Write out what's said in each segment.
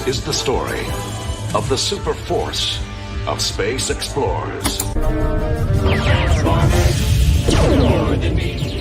is the story of the super force of space explorers. More than me.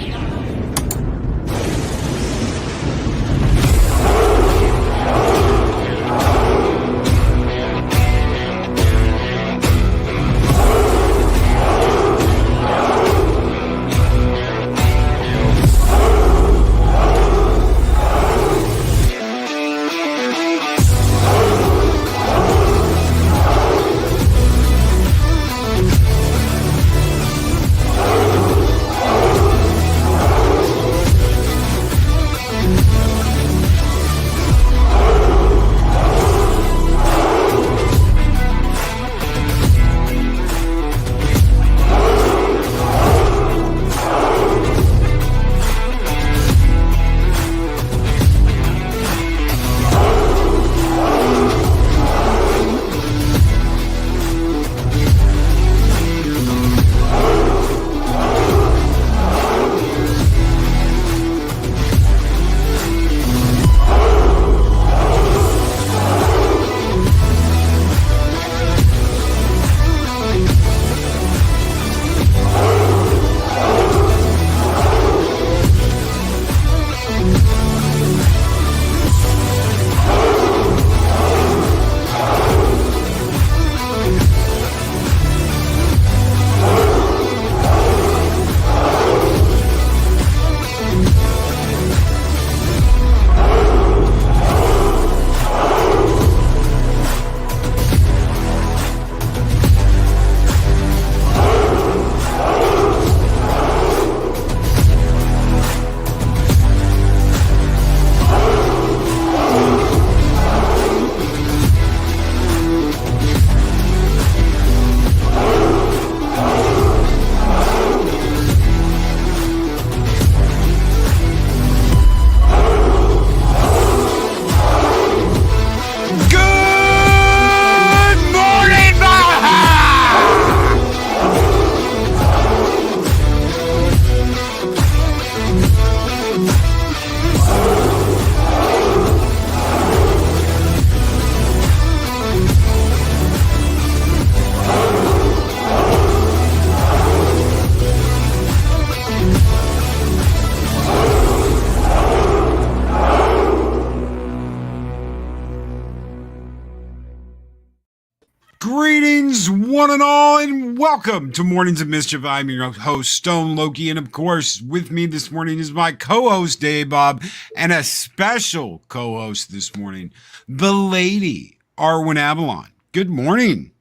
Greetings, one and all, and welcome to Mornings of Mischief. I'm your host, Stone Loki, and of course, with me this morning is my co-host, Dave Bob, and a special co-host this morning, the lady, Arwyn Avalon. Good morning.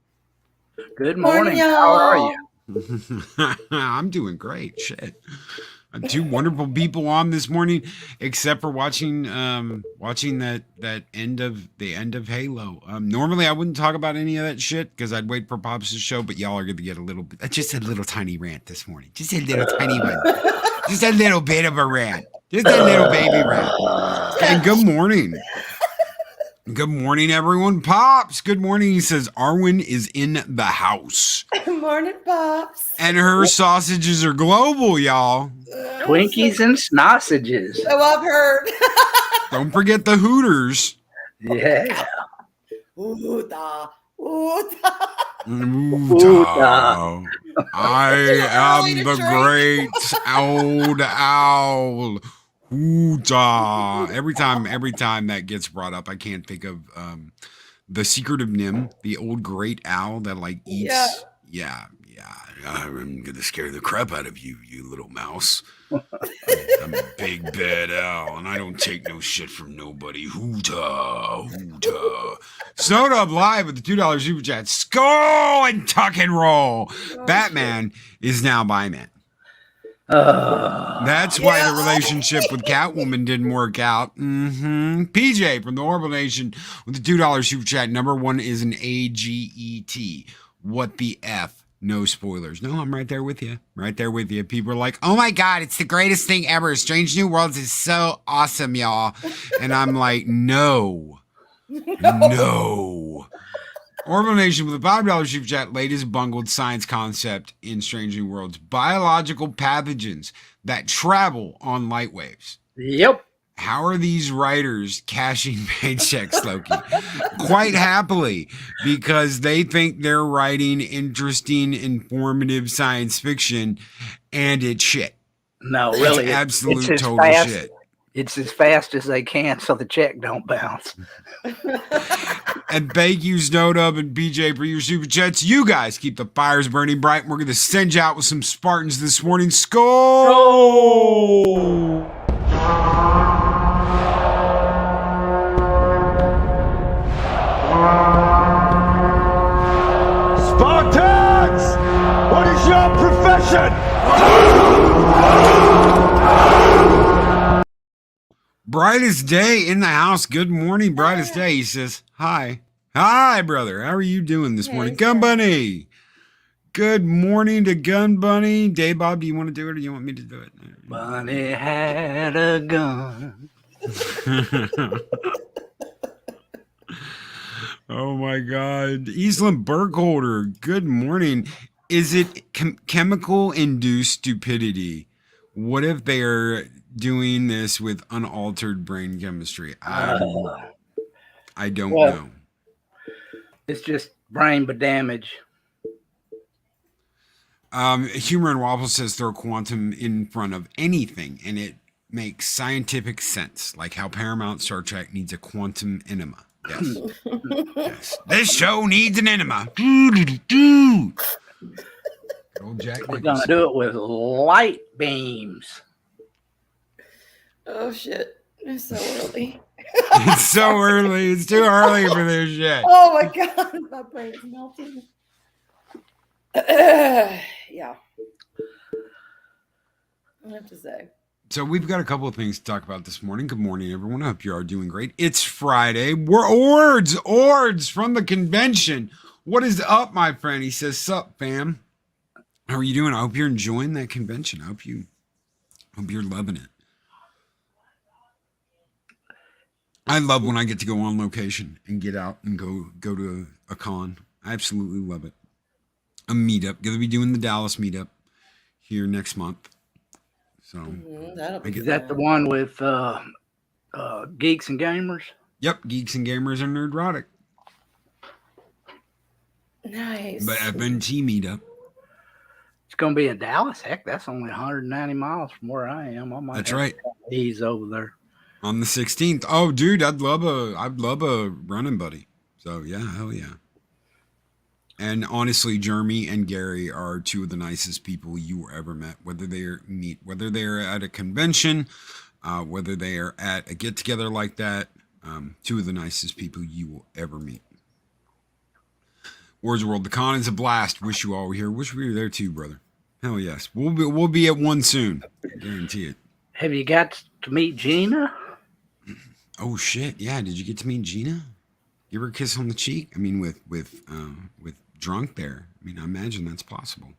Good morning. How are you? I'm doing great. Shit. Two wonderful people on this morning, except for watching that end of Halo. Normally I wouldn't talk about any of that shit because I'd wait for Pops to show, but y'all are going to get a little bit, just a little tiny rant this morning. Just a little tiny one. Just a little bit of a rant. Just a little baby rant. And good morning. Good morning, everyone. Pops, good morning. He says Arwyn is in the house. Good morning, Pops. And her sausages are global, y'all. Twinkies and sausages. So I've heard. Don't forget the Hooters. Yeah. Oota, oota. Oota. I am the great old owl. Oota. Every time that gets brought up, I can't think of the Secret of Nim, the old great owl that like eats. Yeah. I'm gonna scare the crap out of you, you little mouse. I'm a big bad owl, and I don't take no shit from nobody. Hoota. Snowed Up Live with the $2 super chat. Skull and tuck and roll. Batman is now Byman. That's why the relationship with Catwoman didn't work out. PJ from the Orbital Nation with the $2 super chat. Number one is an AGET. What the F? No spoilers. No, I'm right there with you. Right there with you. People are like, oh my God, it's the greatest thing ever. Strange New Worlds is so awesome, y'all. And I'm like, no. Orbital Nation with a $5 super chat. Latest bungled science concept in Strange New Worlds. Biological pathogens that travel on light waves. Yep. How are these writers cashing paychecks, Loki? Quite happily, because they think they're writing interesting, informative science fiction, and it's shit. No, really, it's absolute it's total fast, shit. It's as fast as they can so the check don't bounce. And thank you, Snowdub and BJ, for your super chats. You guys keep the fires burning bright. We're going to send you out with some Spartans this morning. Skol! Spartans! What is your profession? Brightest day in the house. Good morning, brightest day. He says, hi. Hi, brother. How are you doing this morning? Gun Bunny. Good morning to Gun Bunny. Day Bob, do you want to do it or do you want me to do it? Bunny had a gun. Oh my God. Eastland Burkholder, good morning. Is it chemical induced stupidity? What if they are doing this with unaltered brain chemistry? I don't know. It's just brain damage. Humor and Waffle says throw quantum in front of anything and it makes scientific sense, like how Paramount Star Trek needs a quantum enema. Yes. Yes. This show needs an enema. Old Jack We're going to do it with light beams. Oh, shit. It's so early. It's so early. It's too early for this shit. Oh, my God. My brain's melting. Yeah. I have to say. So we've got a couple of things to talk about this morning. Good morning, everyone. I hope you are doing great. It's Friday. We're Ords from the convention. What is up, my friend? He says, sup, fam. How are you doing? I hope you're enjoying that convention. I hope you're loving it. I love when I get to go on location and get out and go to a con. I absolutely love it. A meetup. Going to be doing the Dallas meetup here next month. So is that the one with Geeks and Gamers? Yep, Geeks and Gamers and Nerdrotic. Nice. But FNT meetup. It's going to be in Dallas. Heck, that's only 190 miles from where I am. That's right. He's over there on the 16th. Oh, dude, I'd love a running buddy. So yeah, hell yeah. And honestly, Jeremy and Gary are two of the nicest people you ever met. Whether they're at a convention, whether they are at a get together like that, two of the nicest people you will ever meet. Words World, the con is a blast. Wish you all were here. Wish we were there too, brother. Hell yes, we'll be at one soon. I guarantee it. Have you got to meet Gina? Oh shit, yeah. Did you get to meet Gina? Give her a kiss on the cheek. I mean, with drunk there. I mean, I imagine that's possible.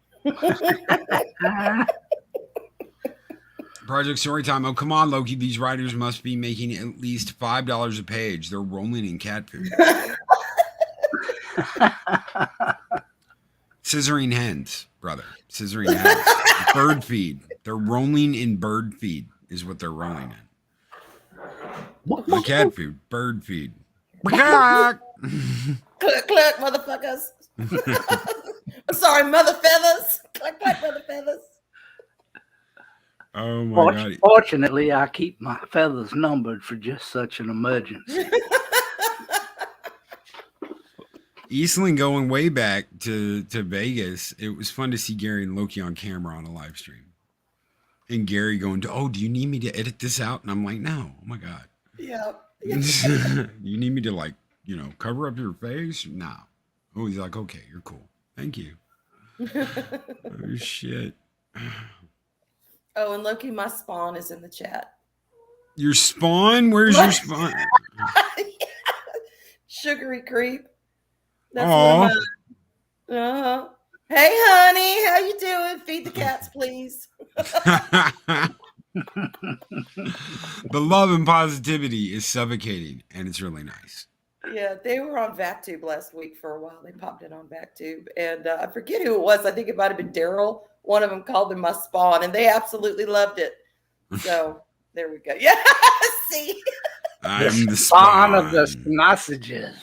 Project Storytime. Oh, come on, Loki. These writers must be making at least $5 a page. They're rolling in cat food. Scissoring hens, brother. Scissoring hens. Bird feed. They're rolling in bird feed is what they're rolling in. Not cat food. Bird feed. Cluck, cluck, motherfuckers. I'm sorry, mother feathers. Cluck, cluck, mother feathers. Oh my God. Fortunately, I keep my feathers numbered for just such an emergency. Eastland going way back to Vegas. It was fun to see Gary and Loki on camera on a live stream. And Gary going, do you need me to edit this out? And I'm like, no. Oh my God. Yeah. You need me to cover up your face? No. Oh, he's like, okay, you're cool. Thank you. Oh, shit. Oh, and Loki, my spawn is in the chat. Your spawn? Where's your spawn? Yeah. Sugary creep. That's Aww. Uh-huh. Hey, honey, how you doing? Feed the cats, please. The love and positivity is suffocating, and it's really nice. Yeah, they were on VacTube last week for a while. They popped in on VacTube, and I forget who it was. I think it might have been Daryl. One of them called them my spawn, and they absolutely loved it. So there we go. Yeah, see. I am the Spawn of the spawn. sausages.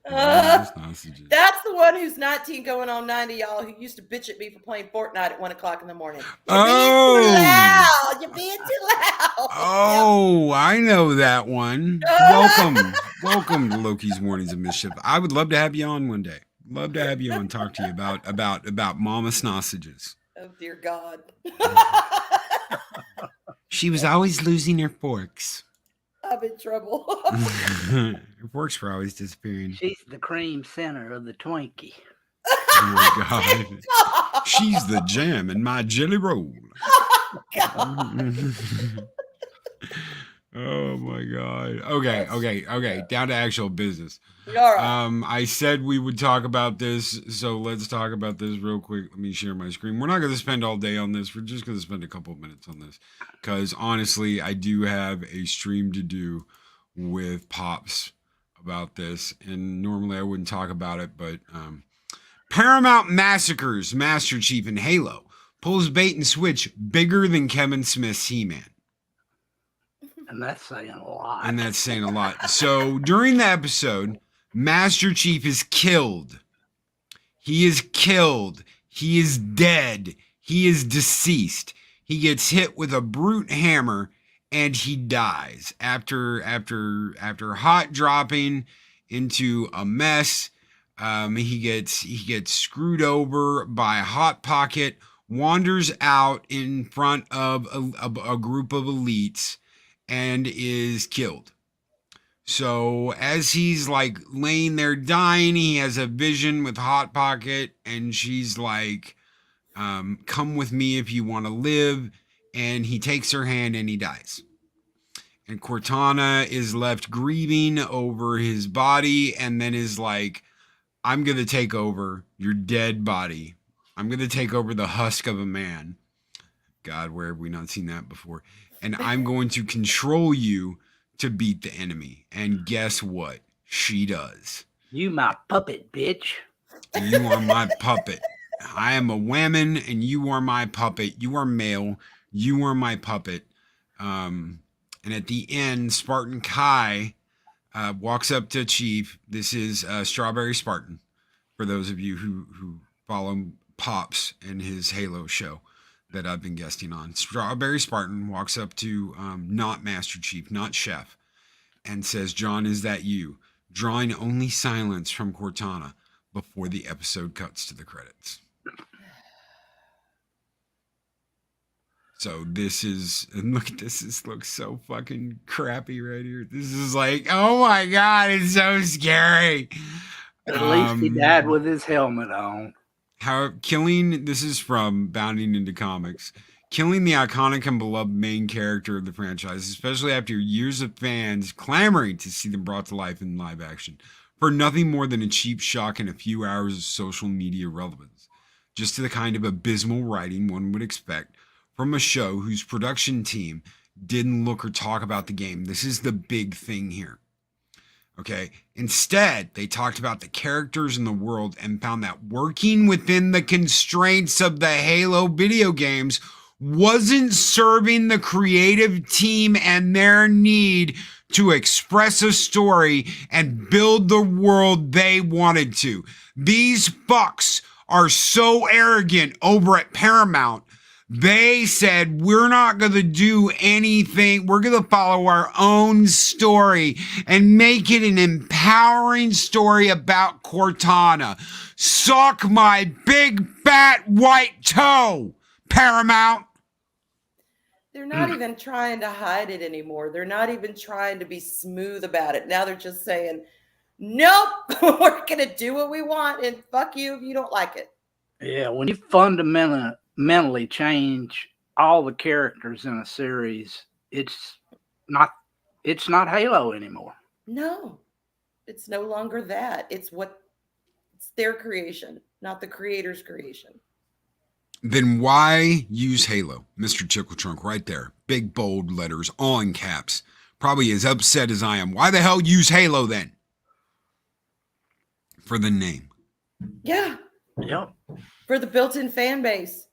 Sausages. That's the one who's 19 going on 90, y'all, who used to bitch at me for playing Fortnite at 1 o'clock in the morning. You're being too loud. You're being too loud. Oh, I know that one. Welcome to Loki's Warnings of Mischief. I would love to have you on one day. Love to have you on, talk to you about Mama Sausages. Oh, dear God. She was always losing her forks. I'm in trouble. Her forks were always disappearing. She's the cream center of the Twinkie. Oh my God. She's the jam in my jelly roll. Oh my God. Okay. Down to actual business. All right. I said we would talk about this, so let's talk about this real quick. Let me share my screen. We're not going to spend all day on this. We're just going to spend a couple of minutes on this because honestly, I do have a stream to do with Pops about this, and normally I wouldn't talk about it, but Paramount massacres Master Chief in Halo, pulls bait and switch bigger than Kevin Smith's He-Man. And that's saying a lot. And that's saying a lot. So during the episode, Master Chief is killed. He is killed. He is dead. He is deceased. He gets hit with a brute hammer and he dies after hot dropping into a mess. He gets screwed over by a Hot Pocket, wanders out in front of a group of elites, and is killed. So as he's like laying there dying, he has a vision with Hot Pocket, and she's like, come with me if you want to live. And he takes her hand and he dies. And Cortana is left grieving over his body and then is like, I'm going to take over your dead body. I'm going to take over the husk of a man. God, where have we not seen that before? And I'm going to control you to beat the enemy. And guess what? She does. You my puppet, bitch. You are my puppet. I am a woman and you are my puppet. You are male. You are my puppet. And at the end, Spartan Kai walks up to Chief. This is Strawberry Spartan, for those of you who follow Pops and his Halo show that I've been guesting on. Strawberry Spartan walks up to not Master Chief, not Chef, and says, John, is that you? Drawing only silence from Cortana before the episode cuts to the credits. So this is, and look at this, this looks so fucking crappy right here. This is like, oh my God, it's so scary. At least he died with his helmet on. This is from Bounding into Comics. Killing the iconic and beloved main character of the franchise, especially after years of fans clamoring to see them brought to life in live action, for nothing more than a cheap shock and a few hours of social media relevance. Just to the kind of abysmal writing one would expect from a show whose production team didn't look or talk about the game. This is the big thing here. Okay. Instead, they talked about the characters in the world and found that working within the constraints of the Halo video games wasn't serving the creative team and their need to express a story and build the world they wanted to. These fucks are so arrogant over at Paramount. They said, we're not going to do anything. We're going to follow our own story and make it an empowering story about Cortana. Suck my big fat white toe, Paramount. They're not even trying to hide it anymore. They're not even trying to be smooth about it. Now they're just saying, nope, we're going to do what we want and fuck you if you don't like it. Yeah, when you fundamentally change all the characters in a series, it's not Halo anymore. No, it's no longer that. It's their creation, not the creator's creation. Then why use Halo? Mr. Chickle Trunk right there. Big bold letters, all in caps. Probably as upset as I am. Why the hell use Halo then? For the name. Yeah. Yep. For the built-in fan base.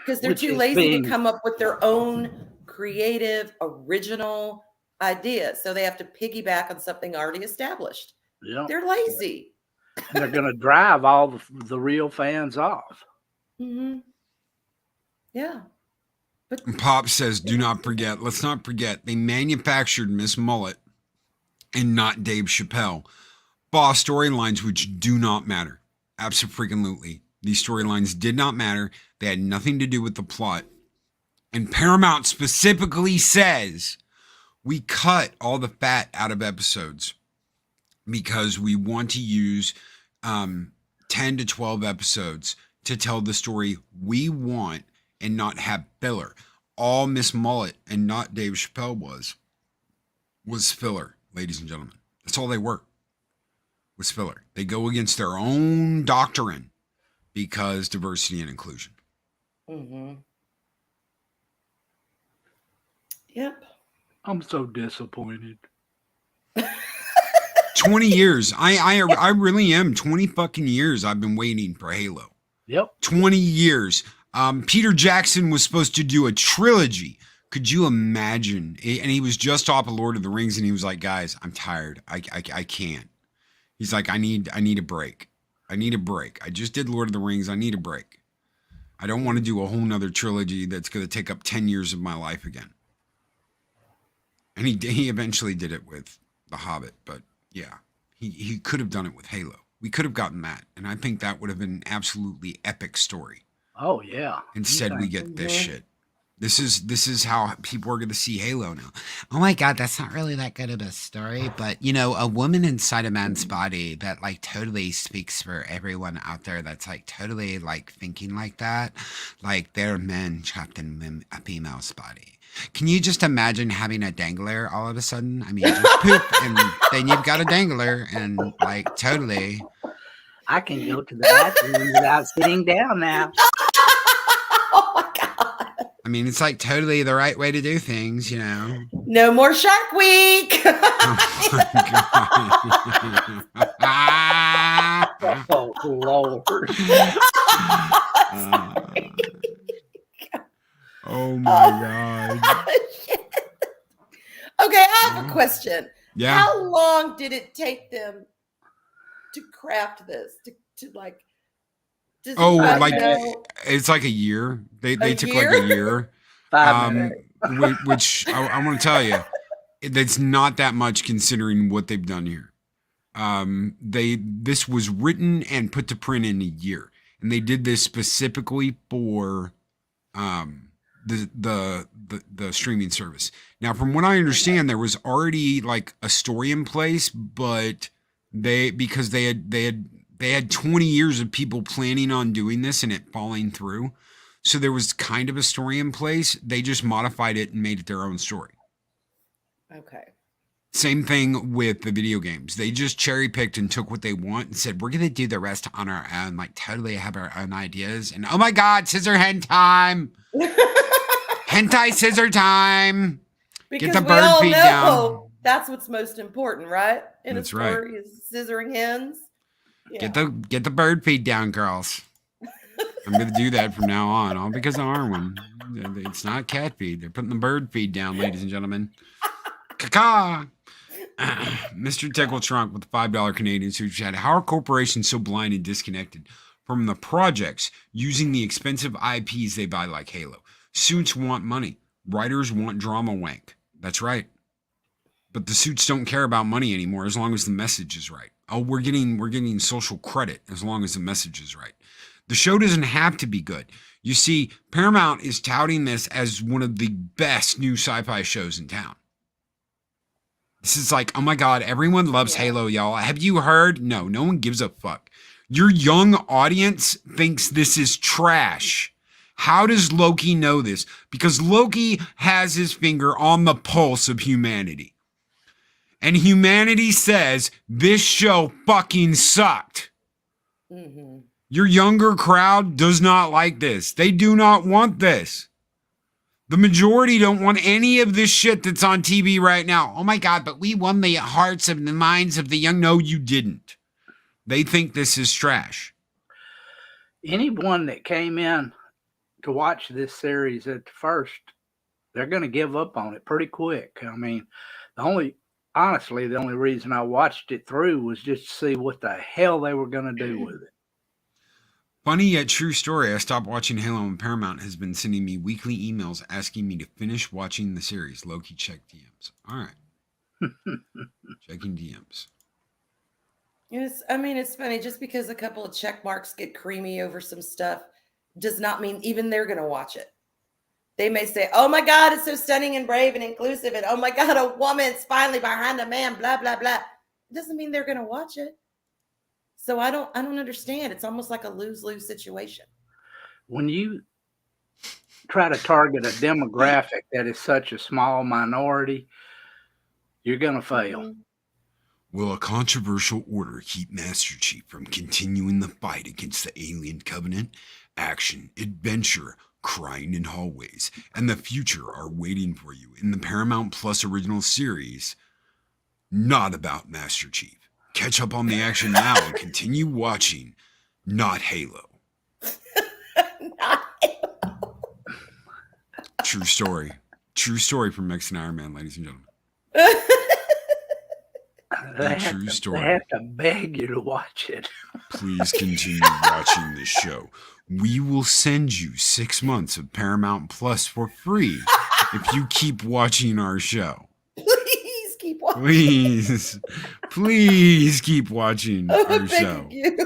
Because they're too lazy to come up with their own creative, original idea. So they have to piggyback on something already established. Yeah. They're lazy. They're going to drive all the real fans off. Mm-hmm. Yeah. But Pop says, do not forget. Let's not forget. They manufactured Miss Mullet and not Dave Chappelle. Boss storylines which do not matter. Absolutely. These storylines did not matter. They had nothing to do with the plot. And Paramount specifically says we cut all the fat out of episodes because we want to use 10 to 12 episodes to tell the story we want and not have filler. All Miss Mullet and not Dave Chappelle was filler, ladies and gentlemen. That's all they were, was filler. They go against their own doctrine because diversity and inclusion. mm-hmm. Yep. I'm so disappointed. 20 years. I really am. 20 fucking years I've been waiting for Halo. Yep. 20 years. Peter Jackson was supposed to do a trilogy. Could you imagine? And he was just off of Lord of the Rings, and he was like, guys, I'm tired. I can't. He's like, I need a break. I need a break. I just did Lord of the Rings. I need a break. I don't want to do a whole nother trilogy that's going to take up 10 years of my life again. And he eventually did it with The Hobbit, but yeah, he could have done it with Halo. We could have gotten that, and I think that would have been an absolutely epic story. Oh yeah. Instead, we get this shit. This is how people are going to see Halo now. Oh my God, that's not really that good of a story, but you know, a woman inside a man's body that like totally speaks for everyone out there. That's like totally like thinking like that. Like they're men trapped in a female's body. Can you just imagine having a dangler all of a sudden? I mean, just poop and then you've got a dangler and like totally. I can go to the bathroom without sitting down now. Oh my God. I mean, it's like totally the right way to do things, you know. No more Shark Week. Oh Lord. Oh my God. Okay, I have a question. Yeah. How long did it take them to craft this? To like, does anybody know? It's like a year. They took year? like a year. 5 minutes. Which I want to tell you, that's not that much considering what they've done here. This was written and put to print in a year, and they did this specifically for the streaming service. Now, from what I understand, there was already like a story in place, but because they had 20 years of people planning on doing this and it falling through. So there was kind of a story in place. They just modified it and made it their own story. Okay. Same thing with the video games. They just cherry picked and took what they want and said, we're going to do the rest on our own, like totally have our own ideas. And oh my God, scissor hen time. Hentai scissor time. Because Get the we bird all feed know down. that's what's most important, right? In That's a story is scissoring hens. Yeah. Get the bird feed down, girls. I'm going to do that from now on, all because of Arwyn. It's not cat feed. They're putting the bird feed down, ladies and gentlemen. Caca. Mr. Tickle Trunk with the $5 Canadian super chat. How are corporations so blind and disconnected from the projects using the expensive IPs they buy like Halo? Suits want money. Writers want drama wank. That's right. But the suits don't care about money anymore as long as the message is right. Oh, we're getting social credit as long as the message is right. The show doesn't have to be good. You see, Paramount is touting this as one of the best new sci-fi shows in town. This is like, oh my God, everyone loves Halo, y'all. Have you heard? No one gives a fuck. Your young audience thinks this is trash. How does Loki know this? Because Loki has his finger on the pulse of humanity. And humanity says, this show fucking sucked. Mm-hmm. Your younger crowd does not like this. They do not want this. The majority don't want any of this shit that's on TV right now. Oh my God, but we won the hearts and the minds of the young. No, you didn't. They think this is trash. Anyone that came in to watch this series at first, they're going to give up on it pretty quick. I mean, Honestly, the only reason I watched it through was just to see what the hell they were going to do with it. Funny yet true story. I stopped watching Halo, and Paramount has been sending me weekly emails asking me to finish watching the series. Loki, check DMs. All right. Checking DMs. It's funny. Just because a couple of check marks get creamy over some stuff does not mean even they're going to watch it. They may say, oh my God, it's so stunning and brave and inclusive. And oh my God, a woman's finally behind a man, blah, blah, blah. It doesn't mean they're going to watch it. So I don't understand. It's almost like a lose-lose situation. When you try to target a demographic that is such a small minority, you're going to fail. Mm-hmm. Will a controversial order keep Master Chief from continuing the fight against the alien covenant? Action, adventure, crying in hallways, and the future are waiting for you in the Paramount Plus original series, not about Master Chief. Catch up on the action now and continue watching Not Halo. Not Halo. True story. True story from Mexican Iron Man, ladies and gentlemen. True story. They have to beg you to watch it. Please continue watching this show. We will send you 6 months of Paramount Plus for free if you keep watching our show. Please keep watching. Please keep watching our show. You.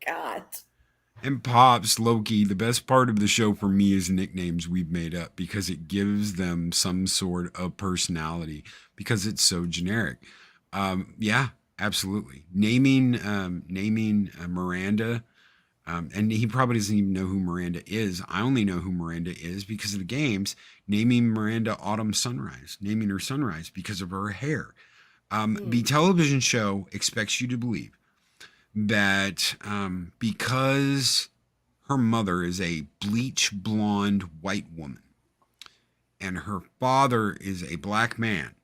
God. And Pops, Loki, the best part of the show for me is nicknames we've made up because it gives them some sort of personality because it's so generic. Yeah, absolutely. Naming Miranda, and he probably doesn't even know who Miranda is. I only know who Miranda is because of the games. Naming Miranda Autumn Sunrise, naming her Sunrise because of her hair. The television show expects you to believe that because her mother is a bleach blonde white woman and her father is a black man,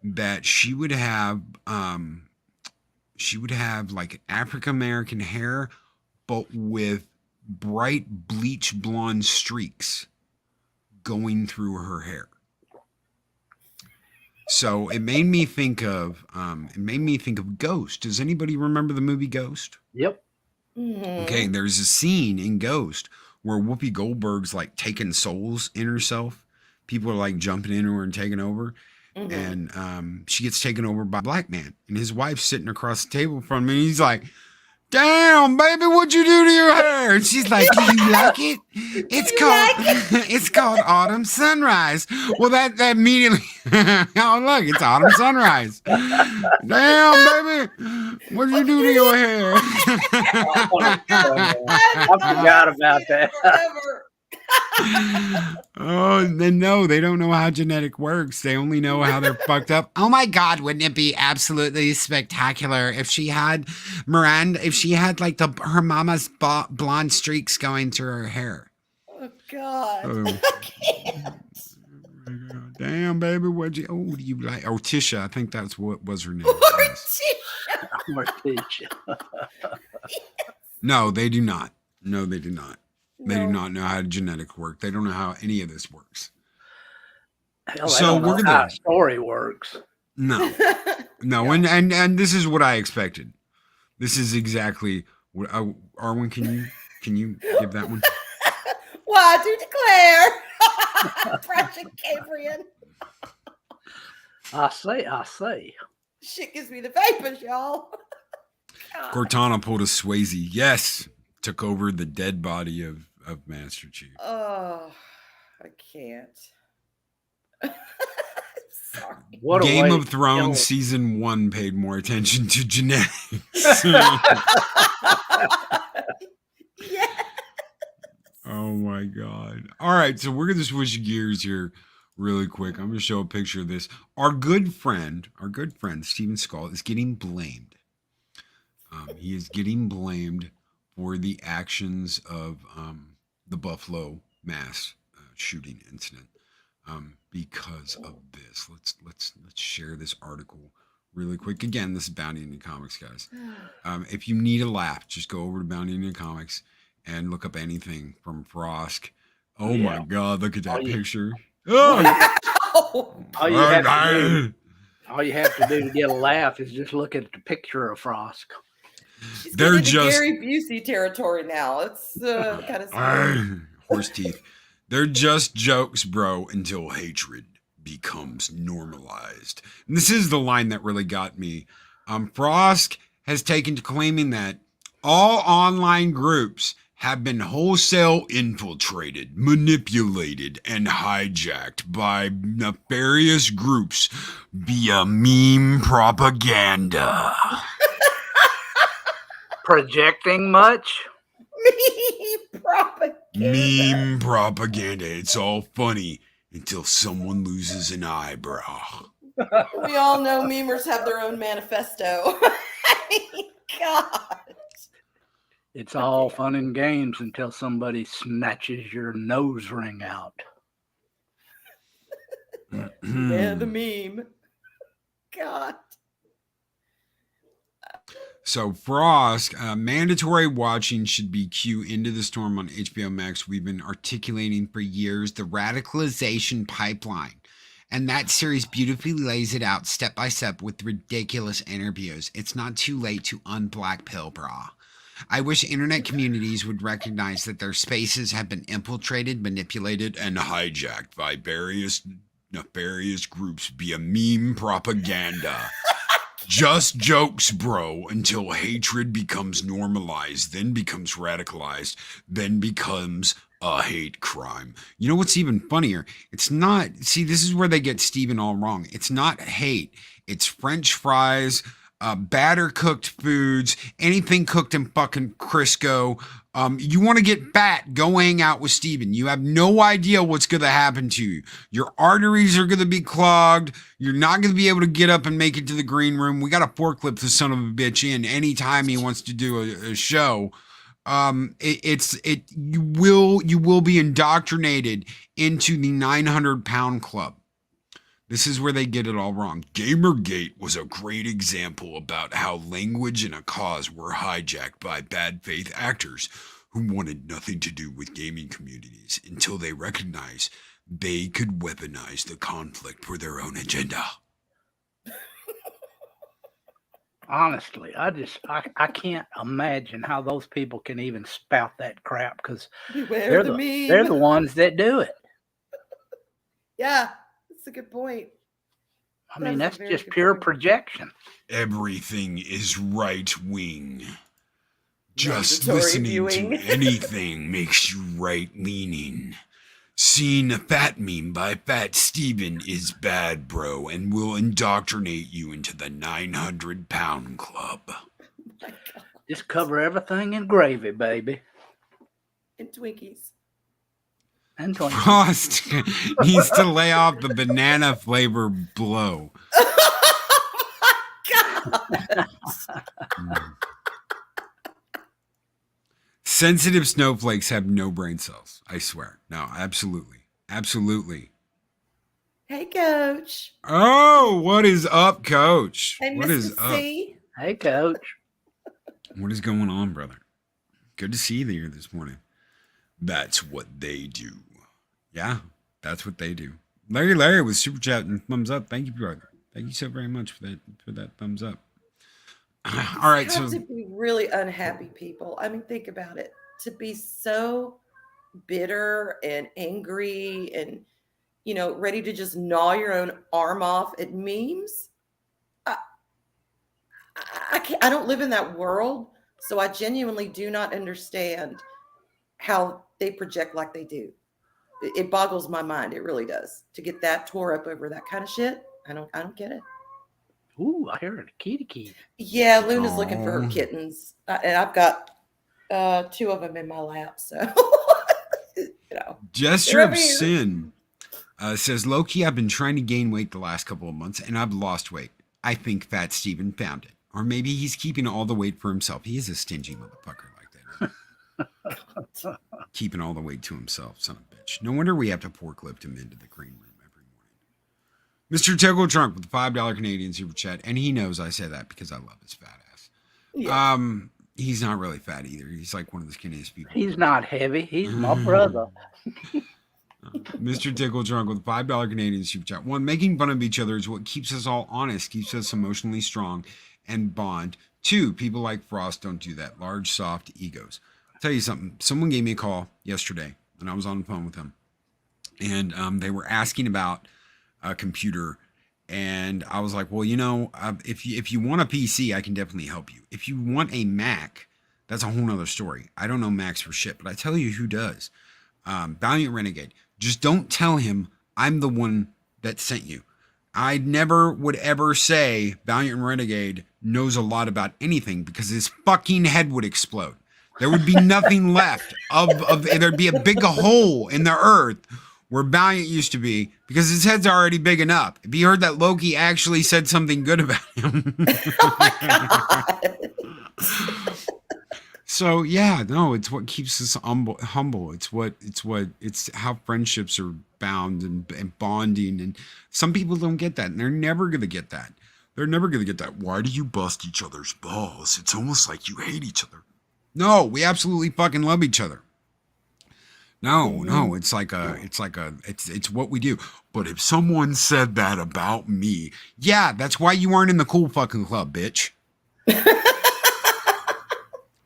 that she would have like African American hair, but with bright bleach blonde streaks going through her hair. So it made me think of Ghost. Does anybody remember the movie Ghost? Yep. Mm-hmm. Okay, there's a scene in Ghost where Whoopi Goldberg's like taking souls in herself. People are like jumping into her and taking over. Mm-hmm. And she gets taken over by a black man, and his wife's sitting across the table from me, and he's like, damn, baby, what'd you do to your hair? And she's like, do you like it? It's called Autumn Sunrise. Well, that immediately, oh, look, it's Autumn Sunrise. Damn, baby, what'd you do to your hair? I forgot about that. Oh, no, they don't know how genetic works. They only know how they're fucked up. Oh my God, wouldn't it be absolutely spectacular if she had Miranda, if she had like her mama's blonde streaks going through her hair? Oh God. Oh. Damn, baby, what do you like? Oh, Tisha, I think that's what was her name. Morticia. No, they do not. No, they do not. They do No. not know how genetic work. They don't know how any of this works. Hell, So I don't know we're gonna- how a story works. No, no, and this is what I expected. This is exactly what Arwyn, can you give that one? Well, I do declare. Precious Cambrian. I say. Shit gives me the vapors, y'all. God. Cortana pulled a Swayze. Yes, took over the dead body of Master Chief. Oh, I can't. Sorry. What a Game way of to Thrones kill it. season 1 paid more attention to genetics. Yes. Oh my God. All right, so we're going to switch gears here really quick. I'm going to show a picture of this. Our good friend, Steven Skull, is getting blamed. He is getting blamed for the actions of the Buffalo mass shooting incident because of this. Let's share this article really quick. Again, this is Bounty Indian Comics, guys. If you need a laugh, just go over to Bounty Indian Comics and look up anything from Frost. Oh my God, look at that picture. Oh, All you have to do to get a laugh is just look at the picture of Frosk. She's They're getting into just- Gary Busey territory now. It's kind of scary. Horse teeth. They're just jokes, bro, until hatred becomes normalized. And this is the line that really got me. Frosk has taken to claiming that all online groups have been wholesale infiltrated, manipulated, and hijacked by nefarious groups via meme propaganda. Projecting much? Meme propaganda. Meme propaganda. It's all funny until someone loses an eyebrow. We all know memers have their own manifesto. God. It's all fun and games until somebody snatches your nose ring out. Yeah, the meme. God. So Frost, mandatory watching should be Q Into the Storm on HBO Max. We've been articulating for years the radicalization pipeline. And that series beautifully lays it out step by step with ridiculous interviews. It's not too late to unblack pill, brah. I wish internet communities would recognize that their spaces have been infiltrated, manipulated, and hijacked by various nefarious groups via meme propaganda. Just jokes, bro, until hatred becomes normalized, then becomes radicalized, then becomes a hate crime. You know what's even funnier? It's not, see, this is where they get Steven all wrong. It's not hate. It's French fries, batter cooked foods, anything cooked in fucking Crisco. You want to get fat, go hang out with Steven. You have no idea what's going to happen to you. Your arteries are going to be clogged. You're not going to be able to get up and make it to the green room. We got to forklift the son of a bitch in anytime he wants to do a show. You will be indoctrinated into the 900-pound club. This is where they get it all wrong. Gamergate was a great example about how language and a cause were hijacked by bad faith actors who wanted nothing to do with gaming communities until they recognized they could weaponize the conflict for their own agenda. Honestly, I can't imagine how those people can even spout that crap because they're the ones that do it. Yeah. That's a good point. I mean, that's just pure projection. Everything is right wing. Just Mandatory listening viewing. to anything makes you right leaning. Seeing a fat meme by Fat Steven is bad, bro, and will indoctrinate you into the 900-pound club. Oh my God. Just cover everything in gravy, baby. And Twinkies. And Twinkies. Frost needs to lay off the banana flavor blow. Oh my God. Sensitive snowflakes have no brain cells. I swear. No, absolutely. Absolutely. Hey, Coach. Oh, what is up, Coach? Hey, What Mr. is up? C. Hey, Coach. What is going on, brother? Good to see you here this morning. That's what they do. Yeah, that's what they do. Larry with super chat and thumbs up. Thank you, brother. Thank you so very much for that thumbs up. All right, so To be really unhappy people. I mean, think about it. To be so bitter and angry and, ready to just gnaw your own arm off at memes. I can't. I don't live in that world, so I genuinely do not understand how they project like they do. It boggles my mind. It really does. To get that tore up over that kind of shit, I don't get it. Ooh, I heard a kitty. Yeah, Luna's looking for her kittens, and I've got 2 of them in my lap. So, Gesture they're of over here. Sin says, low-key, I've been trying to gain weight the last couple of months, and I've lost weight. I think Fat Steven found it. Or maybe he's keeping all the weight for himself. He is a stingy motherfucker like that. Keeping all the weight to himself, son of a bitch. No wonder we have to forklift him into the green room every morning. Mr. Togo Trunk with the $5 Canadian super chat. And he knows I say that because I love his fat ass. Yeah. He's not really fat either. He's like one of the skinniest people. He's not heavy. He's my brother. Mr. Tickle Drunk with $5 Canadian super chat. One, making fun of each other is what keeps us all honest, keeps us emotionally strong and bond. Two, people like Frost don't do that. Large, soft egos. I'll tell you something. Someone gave me a call yesterday, and I was on the phone with them, and they were asking about a computer, and I was like, well, if you want a PC, I can definitely help you. If you want a Mac, that's a whole nother story. I don't know Macs for shit, but I tell you who does. Valiant Renegade. Just don't tell him I'm the one that sent you. I never would ever say Valiant Renegade knows a lot about anything, because his fucking head would explode. There would be nothing left there'd be a big hole in the earth where Valiant used to be, because his head's already big enough. If he heard that Loki actually said something good about him. Oh my God. So yeah, no, it's what keeps us humble. It's how friendships are bound and bonding. And some people don't get that, and they're never going to get that. They're never going to get that. Why do you bust each other's balls? It's almost like you hate each other. No, we absolutely fucking love each other. No, it's what we do. But if someone said that about me, yeah, that's why you aren't in the cool fucking club, bitch.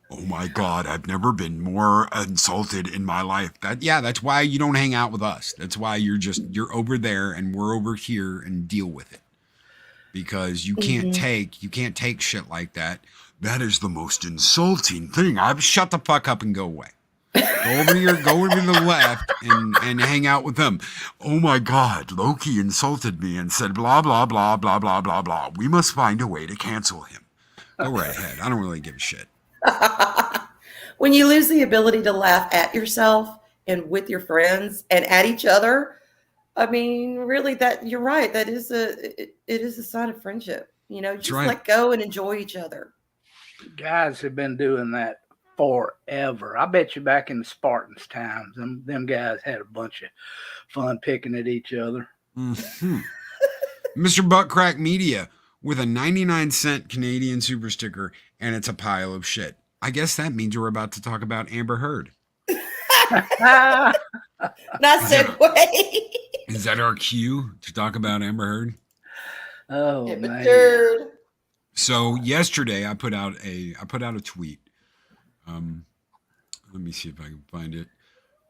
Oh my God, I've never been more insulted in my life. That's why you don't hang out with us. That's why you're over there and we're over here, and deal with it. Because you can't take shit like that. That is the most insulting thing. Shut the fuck up and go away. Go over to the left and hang out with them. Oh my God, Loki insulted me and said blah, blah, blah, blah, blah, blah, blah. We must find a way to cancel him. Go right ahead. I don't really give a shit. When you lose the ability to laugh at yourself and with your friends and at each other, I mean, really, that you're right. That is it is a sign of friendship. Just right. let go and enjoy each other. Guys have been doing that forever. I bet you back in the Spartans times, them guys had a bunch of fun picking at each other. Mm-hmm. Mr. Buttcrack Media with a 99-cent Canadian super sticker, and it's a pile of shit. I guess that means we're about to talk about Amber Heard. Not segue. Is that our cue to talk about Amber Heard? Oh, Yeah, man. So yesterday I put out a tweet. Let me see if I can find it.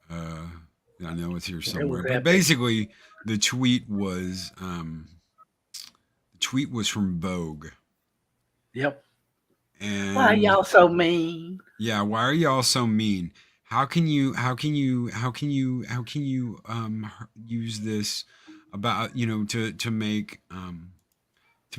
I know it's here somewhere. But basically, the tweet was from Vogue. Yep. And why y'all so mean? Yeah, why are y'all so mean? How can you use this about, to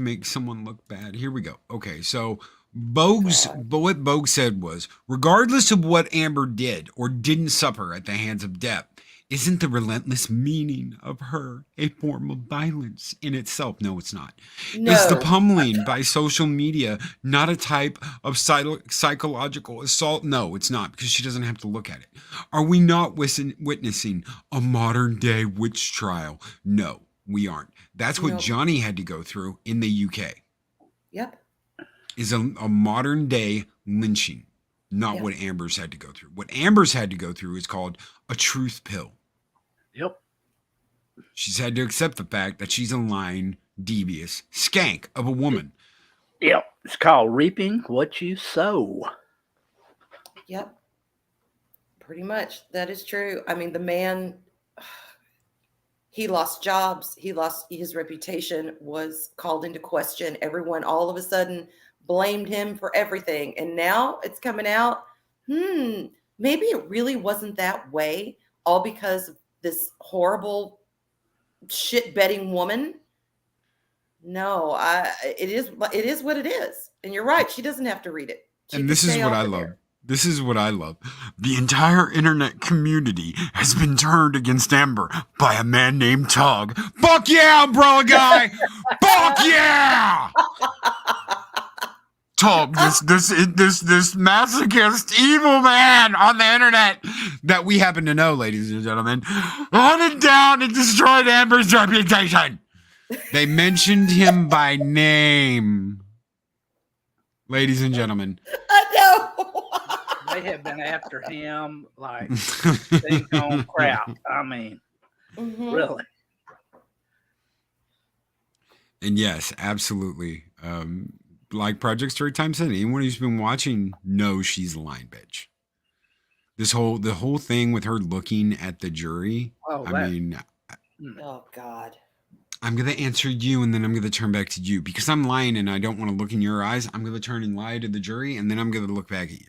make someone look bad? Here we go. Okay, so what Vogue said was, regardless of what Amber did or didn't suffer at the hands of Depp, isn't the relentless meaning of her a form of violence in itself? No, it's not. No. Is the pummeling by social media not a type of psychological assault? No, it's not, because she doesn't have to look at it. Are we not witnessing a modern day witch trial? No, we aren't. That's what Johnny had to go through in the UK. Yep. Is a modern day lynching, not what Amber's had to go through. What Amber's had to go through is called a truth pill. Yep. She's had to accept the fact that she's a lying, devious skank of a woman. Yep. It's called reaping what you sow. Yep. Pretty much. That is true. I mean, the man, he lost jobs. He lost his reputation, was called into question. Everyone all of a sudden blamed him for everything. And now it's coming out, maybe it really wasn't that way, all because of this horrible shit betting woman. No, it is what it is. And you're right. She doesn't have to read it. And this is what I love. This is what I love. The entire internet community has been turned against Amber by a man named Tug. Fuck yeah, umbrella guy! Fuck yeah! Tug, this masochist evil man on the internet that we happen to know, ladies and gentlemen, hunted down and destroyed Amber's reputation. They mentioned him by name. Ladies and gentlemen. I know. They have been after him like things on crap. I mean, Mhm. Really. And yes, absolutely. Like Project Storytime said, anyone who's been watching knows she's a lying bitch. The whole thing with her looking at the jury. Oh, I that. mean, Oh God. I'm gonna answer you, and then I'm gonna turn back to you because I'm lying, and I don't want to look in your eyes. I'm gonna turn and lie to the jury, and then I'm gonna look back at you.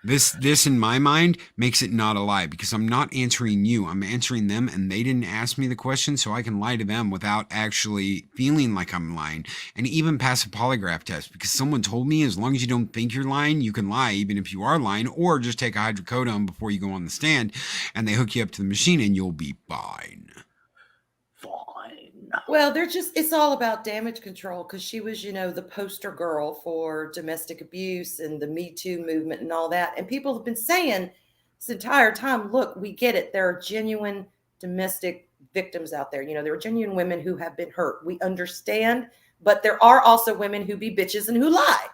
This in my mind makes it not a lie because I'm not answering you. I'm answering them, and they didn't ask me the question, so I can lie to them without actually feeling like I'm lying, and even pass a polygraph test because someone told me as long as you don't think you're lying, you can lie even if you are lying, or just take a hydrocodone before you go on the stand, and they hook you up to the machine, and you'll be fine. Well, it's all about damage control because she was, the poster girl for domestic abuse and the Me Too movement and all that. And people have been saying this entire time, look, we get it. There are genuine domestic victims out there. There are genuine women who have been hurt. We understand, but there are also women who be bitches and who lie.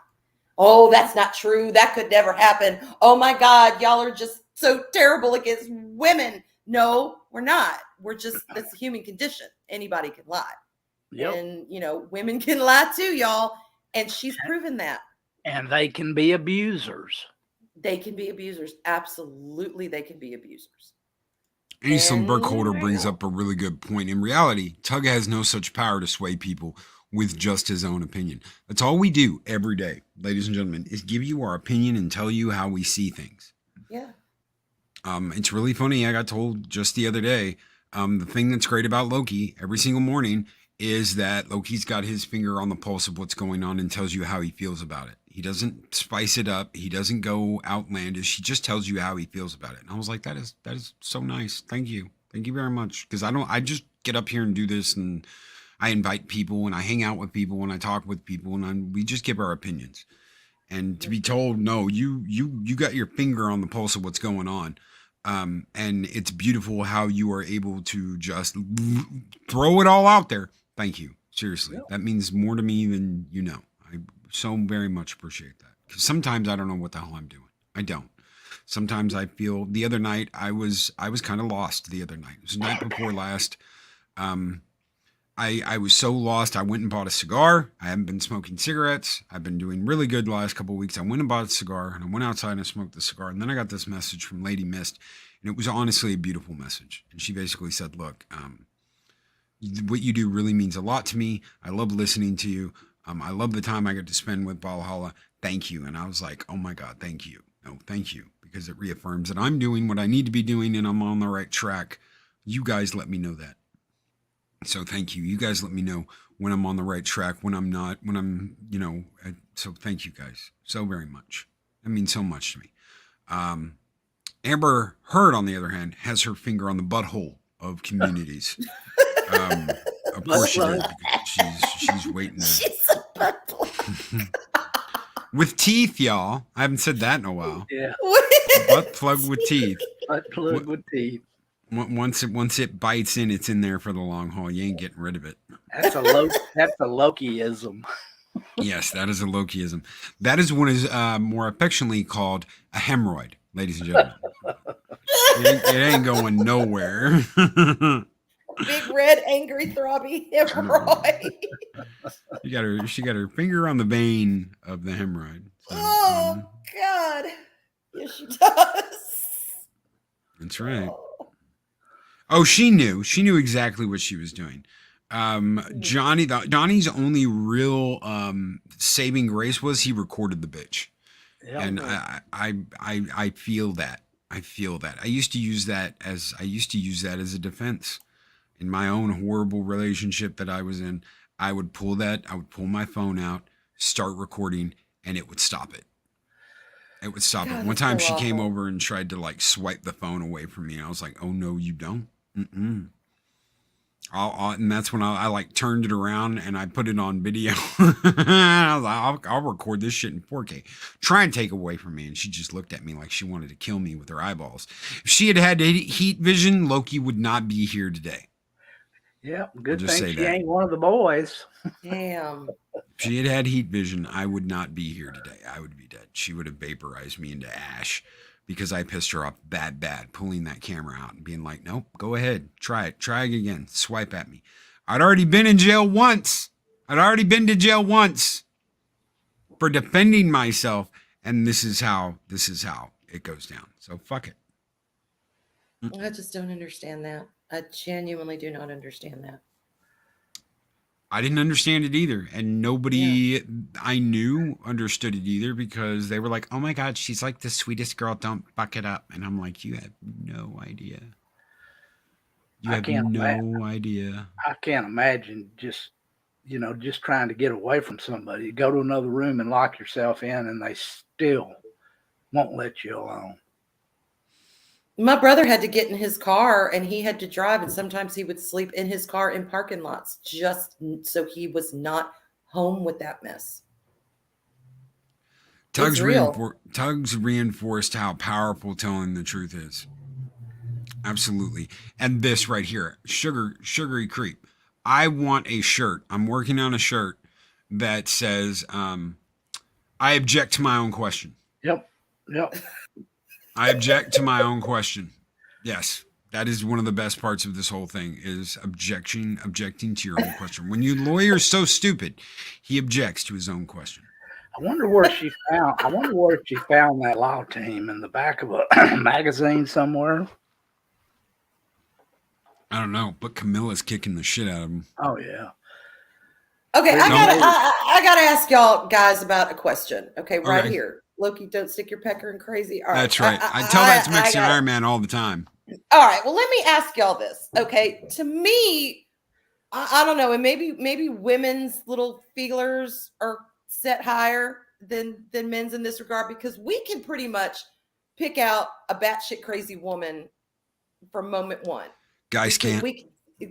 Oh, that's not true. That could never happen. Oh my God, y'all are just so terrible against women. No, we're not. That's a human condition. Anybody can lie. Yep. And, women can lie too, y'all. And she's proven that. And they can be abusers. They can be abusers. Absolutely, they can be abusers. Aniston Burkholder brings up a really good point. In reality, Tug has no such power to sway people with just his own opinion. That's all we do every day, ladies and gentlemen, is give you our opinion and tell you how we see things. Yeah. It's really funny. I got told just the other day, the thing that's great about Loki every single morning is that Loki's got his finger on the pulse of what's going on and tells you how he feels about it. He doesn't spice it up. He doesn't go outlandish. He just tells you how he feels about it. And I was like, that is so nice. Thank you. Thank you very much. Because I just get up here and do this, and I invite people and I hang out with people and I talk with people, and we just give our opinions. And to be told, no, you got your finger on the pulse of what's going on. And it's beautiful how you are able to just throw it all out there. Thank you. Seriously. That means more to me than you know. I so very much appreciate that. Because sometimes I don't know what the hell I'm doing. I don't. Sometimes I feel the other night I was kind of lost the other night. It was the night before last. I was so lost. I went and bought a cigar. I haven't been smoking cigarettes. I've been doing really good the last couple of weeks. I went and bought a cigar, and I went outside and I smoked the cigar. And then I got this message from Lady Mist, and it was honestly a beautiful message. And she basically said, look, what you do really means a lot to me. I love listening to you. I love the time I get to spend with Valhalla. Thank you. And I was like, oh my God, thank you. No, thank you. Because it reaffirms that I'm doing what I need to be doing and I'm on the right track. You guys let me know that. So thank you. You guys let me know when I'm on the right track, when I'm not, when I'm, so thank you guys so very much. That means so much to me. Amber Heard, on the other hand, has her finger on the butthole of communities. Of course she did, because she's waiting. She's a butt plug. With teeth, y'all. I haven't said that in a while. Yeah. Butt plug with teeth. Butt plug with teeth. Once it bites in, it's in there for the long haul. You ain't getting rid of it. That's a Lokiism. Yes, that is a Lokiism. That is what is more affectionately called a hemorrhoid, ladies and gentlemen. It ain't going nowhere. Big red, angry, throbby hemorrhoid. She got her finger on the vein of the hemorrhoid. So, oh God. Yes, she does. That's right. Oh, she knew exactly what she was doing. Donnie's only real saving grace was he recorded the bitch. Yeah, and I feel that. I feel that. I used to use that as a defense in my own horrible relationship that I was in. I would pull my phone out, start recording, and it would stop it. It would stop it. One time she came over and tried to swipe the phone away from me. And I was like, oh no, you don't. And that's when I turned it around and I put it on video. I was like, I'll record this shit in 4K. Try and take away from me. And she just looked at me like she wanted to kill me with her eyeballs. If she had heat vision, Loki would not be here today. Yeah, good thing she ain't one of the boys. Damn. If she had heat vision, I would not be here today. I would be dead. She would have vaporized me into ash because I pissed her off bad, pulling that camera out and being like, nope, go ahead, try it again, swipe at me. I'd already been in jail once. I'd already been to jail once for defending myself, and this is how it goes down. So fuck it. I just don't understand that. I genuinely do not understand that. I didn't understand it either, and nobody I knew understood it either, because they were like, oh my God, she's like the sweetest girl, don't fuck it up. And I'm like, you have no idea. You have no idea. I can't imagine just trying to get away from somebody. You go to another room and lock yourself in, and they still won't let you alone. My brother had to get in his car and he had to drive, and sometimes he would sleep in his car in parking lots just so he was not home with that mess. Tugs reinforced how powerful telling the truth is. Absolutely. And this right here, sugary creep. I want a shirt. I'm working on a shirt that says, I object to my own question. Yep. I object to my own question. Yes, that is one of the best parts of this whole thing, is objecting to your own question. When your lawyer's so stupid, he objects to his own question. I wonder where she found that law team, in the back of a magazine somewhere. I don't know, but Camilla's kicking the shit out of him. Oh yeah. Okay, I gotta ask y'all guys about a question. Okay, right here. Loki, don't stick your pecker in crazy. All right. That's right. I tell that to Mexican Iron Man all the time. All right. Well, let me ask y'all this. Okay. To me, I don't know, and maybe women's little feelers are set higher than men's in this regard, because we can pretty much pick out a batshit crazy woman from moment one. Guys can't.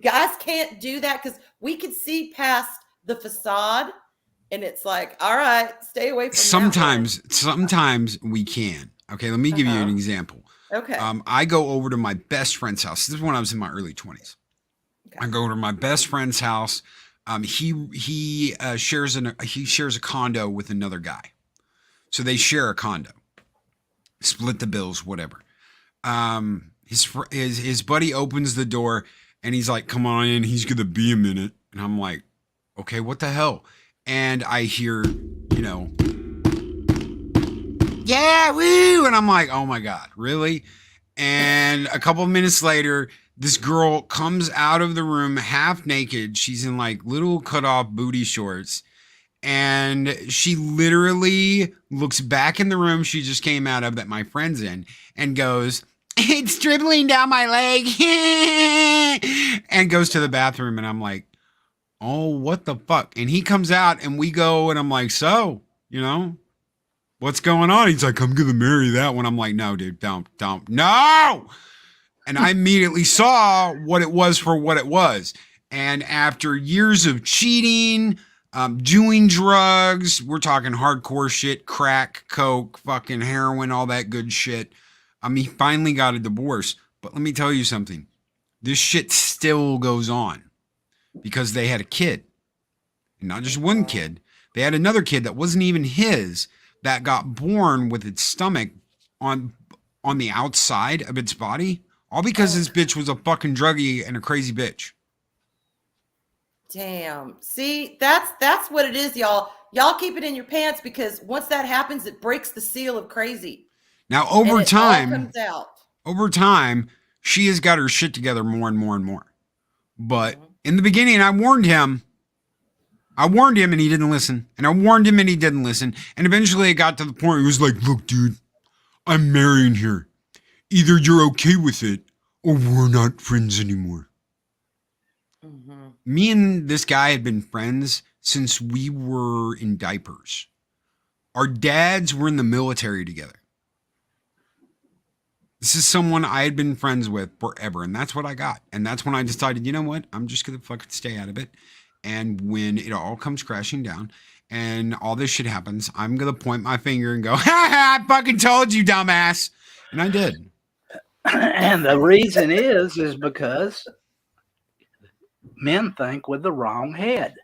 Guys can't do that, because we can see past the facade. And it's like, all right, stay away from Sometimes we can. Okay, let me give you an example. Okay. I go over to my best friend's house. This is when I was in my early 20s. Okay. I go over to my best friend's house. He shares a condo with another guy. So they share a condo. Split the bills, whatever. His buddy opens the door and he's like, come on in, he's gonna be a minute. And I'm like, okay, what the hell? And I hear, yeah, woo. And I'm like, oh my God, really? And a couple of minutes later, this girl comes out of the room half naked. She's in like little cut off booty shorts. And she literally looks back in the room she just came out of that my friend's in and goes, it's dribbling down my leg. And goes to the bathroom. And I'm like, oh, what the fuck? And he comes out and we go, and I'm like, so, what's going on? He's like, I'm going to marry that one. I'm like, no, dude, don't, no. And I immediately saw what it was for what it was. And after years of cheating, doing drugs, we're talking hardcore shit, crack, coke, fucking heroin, all that good shit. He finally got a divorce. But let me tell you something. This shit still goes on. Because they had a kid, and not just one kid. They had another kid that wasn't even his, that got born with its stomach on the outside of its body, all because this bitch was a fucking druggie and a crazy bitch. Damn. See, that's what it is, y'all. Y'all keep it in your pants, because once that happens, it breaks the seal of crazy. Now, over time, all comes out. She has got her shit together more and more and more. But in the beginning, I warned him and he didn't listen. And I warned him and he didn't listen. And eventually it got to the point where he was like, look, dude, I'm marrying her. Either you're okay with it or we're not friends anymore. Mm-hmm. Me and this guy had been friends since we were in diapers. Our dads were in the military together. This is someone I had been friends with forever, and that's what I got. And that's when I decided, you know what? I'm just going to fucking stay out of it. And when it all comes crashing down and all this shit happens, I'm going to point my finger and go, I fucking told you, dumbass. And I did. And the reason is because men think with the wrong head.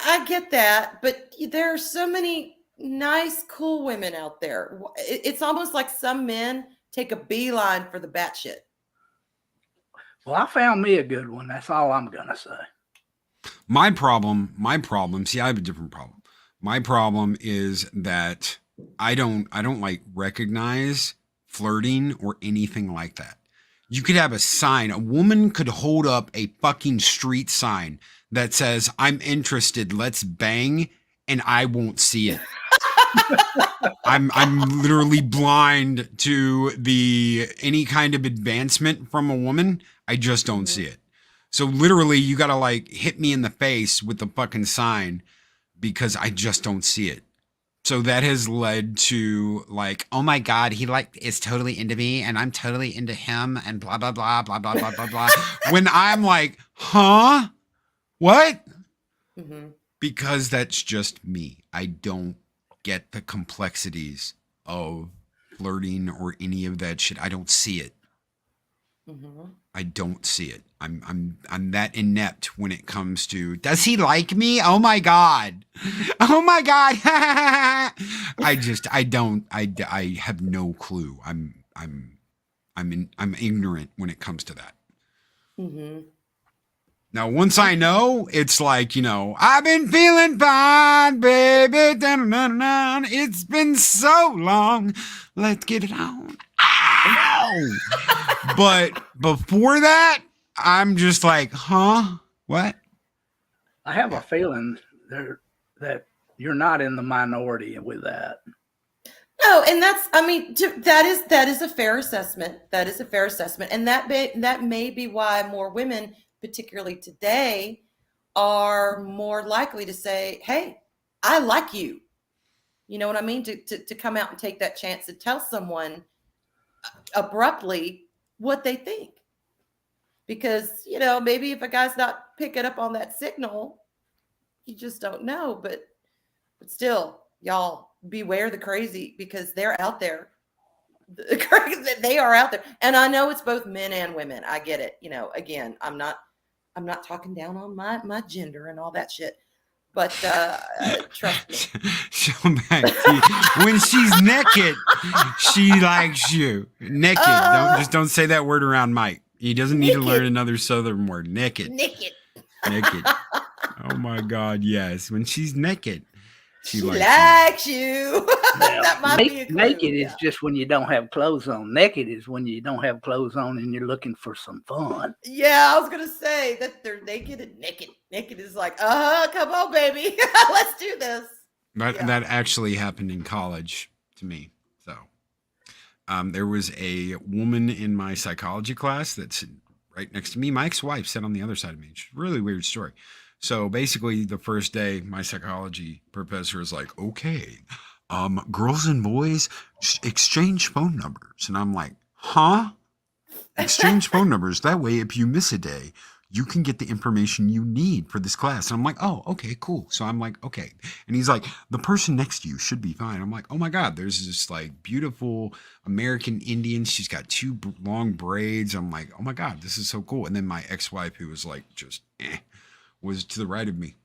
I get that, but there are so many nice, cool women out there. It's almost like some men take a beeline for the batshit. Well, I found me a good one. That's all I'm gonna say. My problem, see, I have a different problem. My problem is that I don't like recognize flirting or anything like that. You could have a sign. A woman could hold up a fucking street sign that says, "I'm interested, let's bang," and I won't see it. I'm literally blind to any kind of advancement from a woman. I just don't see it. So literally you got to like hit me in the face with the fucking sign because I just don't see it. So that has led to like, oh my God, he like is totally into me and I'm totally into him and blah, blah, blah, blah, blah, blah, blah, blah. When I'm like, huh? What? Mm-hmm. Because that's just me. I don't get the complexities of flirting or any of that shit. I don't see it. Mm-hmm. I don't see it. I'm that inept when it comes to, does he like me? Oh my God. Oh my God. I have no clue. I'm ignorant when it comes to that. Mm-hmm. Now, once I know, it's like, I've been feeling fine, baby. Dun-dun-dun-dun. It's been so long. Let's get it on. Ow! But before that, I'm just like, huh? What? I have a feeling that you're not in the minority with that. No, and that is a fair assessment. That is a fair assessment, and that may be why more women, particularly today, are more likely to say, "Hey, I like you." You know what I mean? To come out and take that chance to tell someone abruptly what they think. Because, maybe if a guy's not picking up on that signal, you just don't know. But still, y'all beware the crazy, because they're out there. They are out there. And I know it's both men and women. I get it. Again, I'm not talking down on my gender and all that shit. But trust me. When she's naked, she likes you. Naked. Don't say that word around Mike. He doesn't need to learn another Southern word. Naked. Naked. Oh my God, yes. When she's naked, she likes you. That might be a clue. Naked is just when you don't have clothes on. Naked is when you don't have clothes on and you're looking for some fun. Yeah, I was gonna say that they're naked and naked. Naked is like, come on, baby, let's do this. That actually happened in college to me. So there was a woman in my psychology class that's right next to me. My ex-wife sat on the other side of me. It's a really weird story. So basically the first day, my psychology professor is like, okay, girls and boys exchange phone numbers. And I'm like, huh? Exchange phone numbers. That way, if you miss a day, you can get the information you need for this class. And I'm like, oh, okay, cool. So I'm like, okay. And he's like, the person next to you should be fine. I'm like, oh my God, there's this like beautiful American Indian. She's got two long braids. I'm like, oh my God, this is so cool. And then my ex-wife, who was like, just was to the right of me.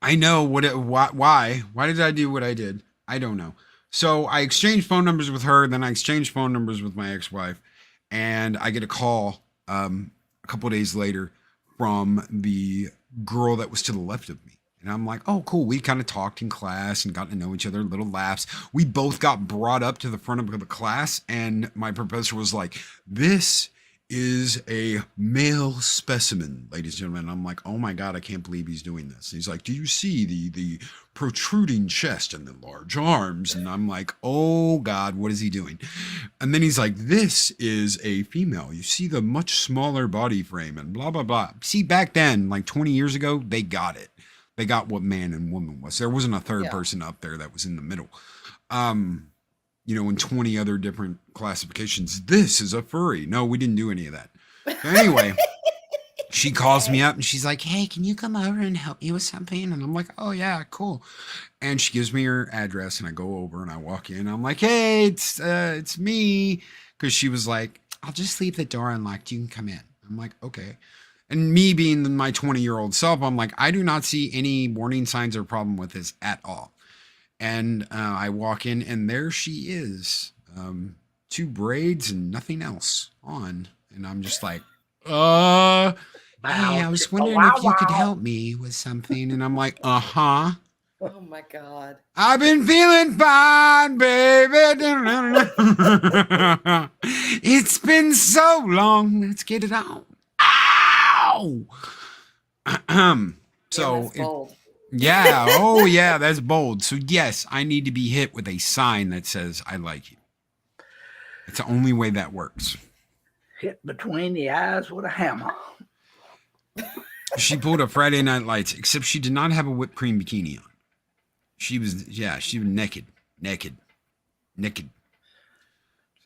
I know why did I do what I did? I don't know. So I exchanged phone numbers with her. Then I exchanged phone numbers with my ex-wife, and I get a call a couple of days later from the girl that was to the left of me. And I'm like, oh, cool. We kind of talked in class and got to know each other, little laughs. We both got brought up to the front of the class, and my professor was like, this is a male specimen, ladies and gentlemen. And I'm like, oh my God, I can't believe he's doing this. And he's like, do you see the protruding chest and the large arms? And I'm like, oh God, what is he doing? And then he's like, this is a female. You see the much smaller body frame and blah, blah, blah. See, back then, like 20 years ago, they got it. They got what man and woman was. There wasn't a third person up there that was in the middle. In 20 other different classifications, this is a furry. No, we didn't do any of that. So anyway, she calls me up and she's like, hey, can you come over and help me with something? And I'm like, oh yeah, cool. And she gives me her address, and I go over and I walk in. I'm like, hey, it's me. Cause she was like, I'll just leave the door unlocked. You can come in. I'm like, okay. And me being my 20-year-old self, I'm like, I do not see any warning signs or problem with this at all. And I walk in, and there she is, 2 braids and nothing else on. And I'm just like, hey, I was wondering if you could help me with something. And I'm like, uh-huh. Oh my God. I've been feeling fine, baby. It's been so long. Let's get it on. Ow! So, that's bold. yeah. Oh, yeah. That's bold. So, yes, I need to be hit with a sign that says, I like you. It's the only way that works. Hit between the eyes with a hammer. She pulled a Friday Night Lights, except she did not have a whipped cream bikini on. She was naked.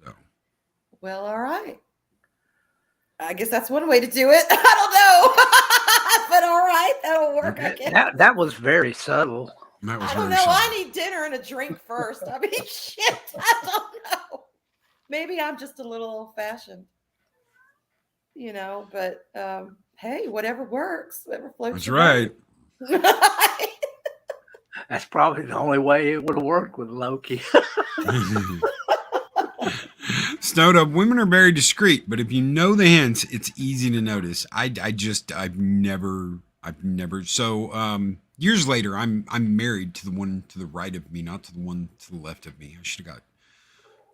So. Well, all right. I guess that's one way to do it. I don't know. But all right, that'll work, I guess. That was very subtle. That was I don't know. I need dinner and a drink first. I mean, shit. I don't know. Maybe I'm just a little old-fashioned. But hey, whatever works. Whatever floats. That's right. That's probably the only way it would have worked with Loki. Snowed up. Women are very discreet, but if you know the hints, it's easy to notice. I've never. So years later, I'm married to the one to the right of me, not to the one to the left of me. I should have got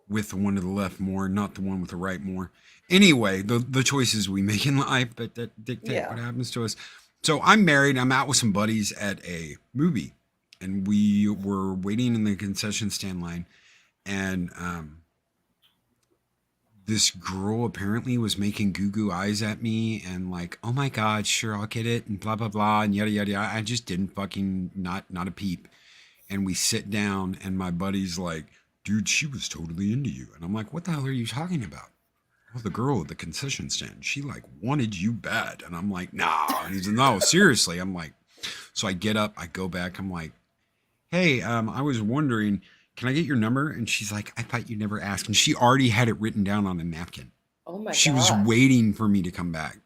with the one to the left more, not the one with the right more. Anyway, the choices we make in life, but that dictate what happens to us. So I'm married. I'm out with some buddies at a movie, and we were waiting in the concession stand line, and this girl apparently was making goo eyes at me and like, oh my God, sure, I'll get it, and blah, blah, blah, and yada, yada, yada. I just didn't fucking, not a peep. And we sit down, and my buddy's like, dude, she was totally into you. And I'm like, what the hell are you talking about? Well, the girl at the concession stand, she like wanted you bad. And I'm like, nah. And he's like, no, seriously. I'm like, so I get up, I go back. I'm like, hey, I was wondering, can I get your number? And she's like, I thought you never asked. And she already had it written down on a napkin. Oh my God. She was waiting for me to come back.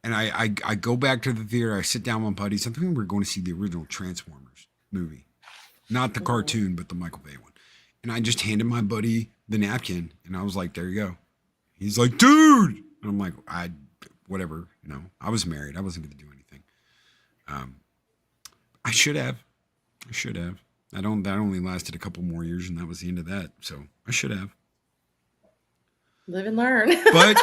And I go back to the theater. I sit down with my buddies. I think we were going to see the original Transformers movie. Not the cartoon, but the Michael Bay one. And I just handed my buddy the napkin. And I was like, there you go. He's like, dude. And I'm like, whatever. I was married. I wasn't going to do anything. I should have. That only lasted a couple more years, and that was the end of that. So I should have. Live and learn. But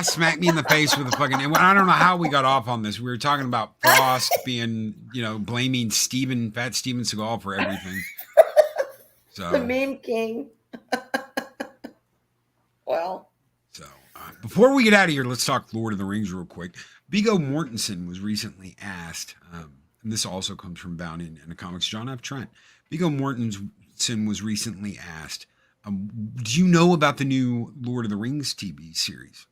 smack me in the face with a fucking. And I don't know how we got off on this. We were talking about Frost being, blaming Fat Steven Seagal for everything. So the meme king. Well. So before we get out of here, let's talk Lord of the Rings real quick. Viggo Mortensen was recently asked, and this also comes from Bound in the comics, John F. Trent. Viggo Mortensen was recently asked, do you know about the new Lord of the Rings TV series?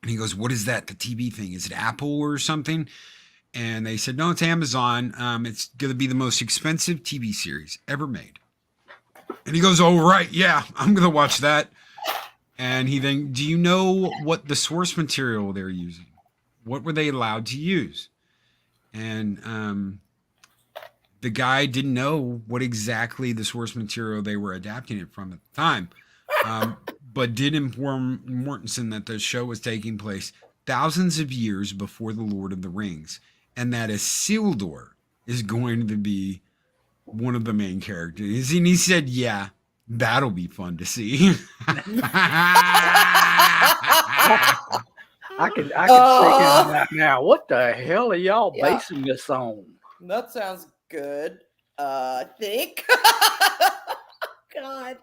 And he goes, what is that? The TV thing? Is it Apple or something? And they said, no, it's Amazon. It's going to be the most expensive TV series ever made. And he goes, oh, right. Yeah, I'm going to watch that. And he then, do you know what the source material they're using? What were they allowed to use? And the guy didn't know what exactly the source material they were adapting it from at the time, but did inform Mortensen that the show was taking place thousands of years before the Lord of the Rings, and that Isildur is going to be one of the main characters. And he said, yeah, that'll be fun to see. I can see that now. What the hell are y'all basing this on? That sounds good. I think. God.